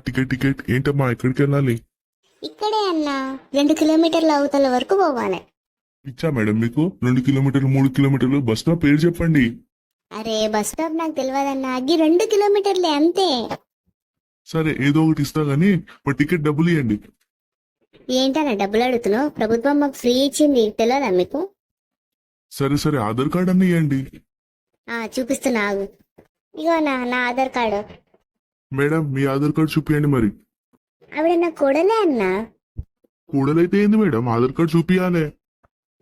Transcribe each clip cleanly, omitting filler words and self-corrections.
Ticket ticket ఏంటమ్మా ఎక్కడికి వెళ్ళాలి? ఇక్కడే అన్నా 2 కిలోమీటర్ల అవతల వరకు పోవాలి. ఇచ్చా మేడం మీకు 2 కిలోమీటర్లు 3 కిలోమీటర్లు బస్ స్టాప్ పేరు చెప్పండి. అరే బస్ స్టాప్ నాకు తెలియదన్నా, అది 2 కిలోమీటర్లే అంతే. సరే ఏదో ఒకటి ఇస్తా గానీ మా టికెట్ డబ్బులు ఇవ్వండి. ఏంటన్నా డబ్బులు అడుగుతున్నావు? ప్రభుత్వం మాకు ఫ్రీ ఇచ్చింది, తెలియదా మీకు? సరే సరే ఆధార్ కార్డ్ అన్ని ఇవ్వండి. చూపిస్తున్నా ఆగు. ఇగో నా ఆధార్ కార్డు. మేడం మీ ఆధార్ కార్డ్ చూపియండి. మరి ఆవిడ నా కోడలే అన్నా. కూడలైతే ఏంది మేడం, ఆధార్ కార్డ్ చూపియాలే.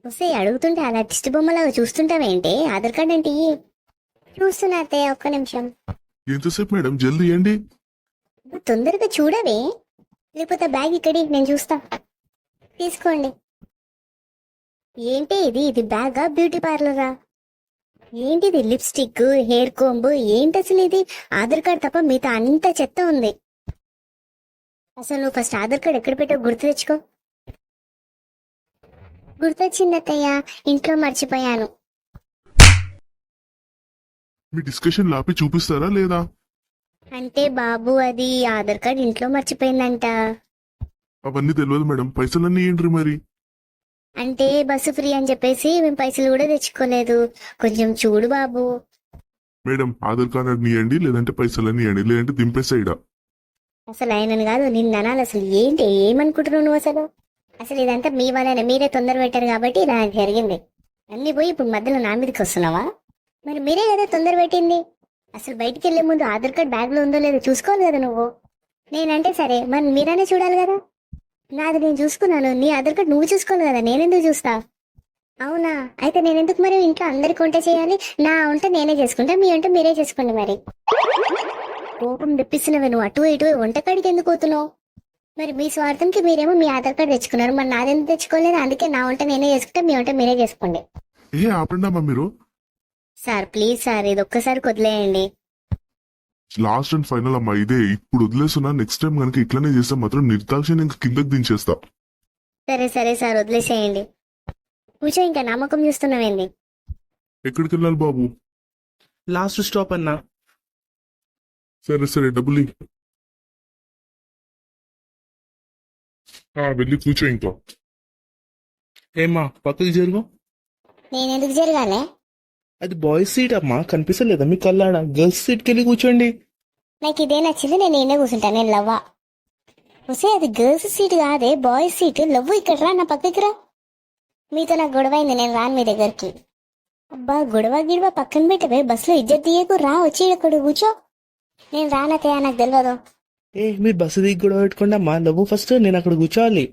వస్తే అడుగుతుంటే అలా దిష్టి బొమ్మలాగా చూస్తుంటావేంటి? ఆధార్ కార్డు అంటే చూస్తున్నా అత్తయ్య, ఒక్క నిమిషం. ఎంతసేపు మేడం, జల్దీ ఇవ్వండి. తొందరగా చూడవే, లేకపోతే బ్యాగ్ ఇక్కడి నేను చూస్తా. తీసుకోండి. ఏంటి ఇది బ్యాగా బ్యూటీ పార్లరా? ఏంటిది లిప్స్టిక్, హెయిర్ కోంబు, ఏంటి అసలు ఇది? ఆధార్ కార్డ్ తప్ప మిగతా అంత చెత్త ఉంది. అసలు నువ్వు ఫస్ట్ ఆధార్ కార్డ్ ఎక్కడ పెట్టావు గుర్తు తెచ్చుకో. గుర్తొచ్చింది అత్తయ్య, ఇంట్లో మర్చిపోయాను. మీ డిస్కషన్ లాపి చూపిస్తారా లేదా? అంటే బాబు అది ఆధార్ కార్డ్ ఇంట్లో మర్చిపోయిందంట. అవన్నీ తెలియదు మేడం, పైసలన్నీ ఏంటి మరి? అంటే బస్సు ఫ్రీ అని చెప్పేసి మేము పైసలు కూడా తెచ్చుకోలేదు, కొంచెం చూడు బాబు. మేడం ఆధార్ కార్డ్ ఇవ్వండి, లేదంటే పైసలన్నీ ఇవ్వండి, లేదంటే దింపేసాయిడా. అసలు ఆయనను కాదు నిన్ను అనాలి. అసలు ఏంటి, ఏమనుకుంటున్నావు నువ్వు? అసలు ఇదంతా మీ వల్లనే, మీరే తొందర పెట్టారు కాబట్టి ఇలా జరిగింది. అన్ని పోయి ఇప్పుడు మధ్యలో నా మీదకి వస్తున్నావా? మరి మీరే కదా తొందర పెట్టింది. అసలు బయటికి వెళ్లే ముందు ఆధార్ కార్డ్ బ్యాగ్ లో ఉందో లేదో చూసుకోవాలి కదా నువ్వు. నేనంటే సరే, మరి మీరైనా చూడాలి కదా. నాది నేను చూసుకున్నాను, నీ ఆధార్ కార్డ్ నువ్వు చూసుకోవాలి కదా, నేనెందుకు చూస్తా? అవునా, అయితే నేనెందుకు మరి ఇంట్లో అందరికి వంట చేయాలి? నా వంట నేనే చేసుకుంటా, మీ వంట మీరే చేసుకోండి. మరి కోపం తెప్పిస్తున్నావే నువ్వు, అటు ఇటు వంటకాడికి ఎందుకు పోతున్నావు? మరి మీ స్వార్థంకి మీరేమో మీ ఆధార్ కార్డ్ తెచ్చుకున్నారు, మరి నాదెందుకు తెచ్చుకోలేదు? అందుకే నా వంట నేనే చేసుకుంటా, మీ వంట మీరే చేసుకోండి. ఆపండమ్మా మీరు. సార్ ప్లీజ్ సార్, ఇది ఒక్కసారి వదిలేయండి. లాస్ట్ అండ్ ఫైనల్ అమ్మా ఇదే, ఇప్పుడు వదిలేస్తున్నా. నెక్స్ట్ టైం కనుక ఇట్లానే చేస్తే మాత్రం నిర్దాక్షిణ్యం ఇంకా కిందకి దించేస్తా. సరే సరే సార్, వదిలేసేయండి. కూర్చో, ఇంకా నమ్మకం చూస్తున్నావేంది? ఎక్కడికి వెళ్ళాలి బాబు? లాస్ట్ స్టాప్ అన్నా. సరే సరే డబ్బులు వెళ్ళి కూర్చో. ఇంకా ఏమ్మా పక్కకి జరుగు. నేనెందుకు జరగాలే? అది బాయ్స్ సీట్ అమ్మా, కనిపిస్తలేదా మీ కల్లాడ? గర్ల్స్ సీట్కి వెళ్ళి కూర్చోండి. నాకు ఇదే నచ్చింది, నేను నేనే కూర్చుంటాను. నేను లవ్వా. వస్తే అది గర్ల్స్ సీట్ కాదే, బాయ్స్ సీట్. లవ్వు ఇక్కడ రా, నా పక్కకి రా. మీతో నాకు గొడవ అయింది, నేను రాను మీ దగ్గరికి. అబ్బా గొడవ గిడవ పక్కన పెట్టవే, బస్సులో ఇజ్జత్ తీయకు, రా వచ్చి ఇక్కడ కూర్చో. నేను రానతయ్యా, నాకు తెలియదు. మీరు బస్సు దిగి గొడవ పెట్టుకోండి అమ్మా, లవ్వు ఫస్ట్, నేను అక్కడ కూర్చోవాలి.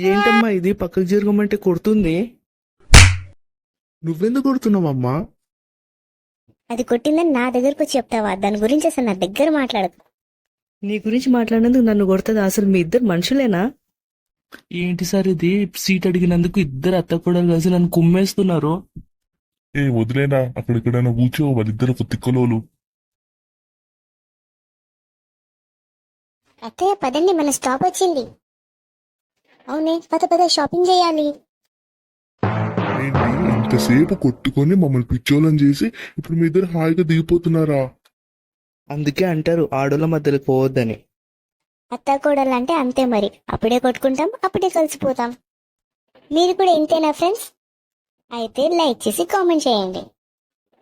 ఏంటమ్మా ఇది, పక్కకు జరగమంటే కొడుతుంది. నువ్వెందుకు కొడుతున్నావమ్మా? అది కొట్టిందని నా దగ్గరకు వచ్చి చెప్తావా? దాని గురించి అసలు నా దగ్గర మాట్లాడదు. నీ గురించి మాట్లాడినందుకు నన్ను కొడుతుంది? అసలు మీ ఇద్దరు మనుషులేనా? ఏంటి సార్ ఇది, సీట్ అడిగినందుకు ఇద్దరు అత్త కూడా కలిసి నన్ను కుమ్మేస్తున్నారు. వదిలేనా, అక్కడిక్కడైనా కూర్చో, వాళ్ళిద్దరు తిక్కలోలు. అత్తయ్య పదండి, మన స్టాప్ వచ్చింది. అవునే, పద షాపింగ్ చేయాలి. ఏంటి ఇంతసేపు కొట్టుకొని మమ్మల్ని పిచ్చోళ్ళని చేసి ఇప్పుడు మీ ఇద్దరు హాయిగా దిగిపోతున్నారా? అందుకే అంటారు ఆడోళ్ళ మధ్యలో పోవద్దని. అత్త కోడలు అంటే అంతే మరి, అప్పుడే కొట్టుకుంటాం, అప్పుడే కలిసిపోతాం. మీరు కూడా ఇంతేనా ఫ్రెండ్స్? అయితే లైక్ చేసి కామెంట్ చేయండి.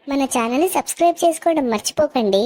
మన ఛానల్ని సబ్స్క్రైబ్ చేసుకోవడం మర్చిపోకండి.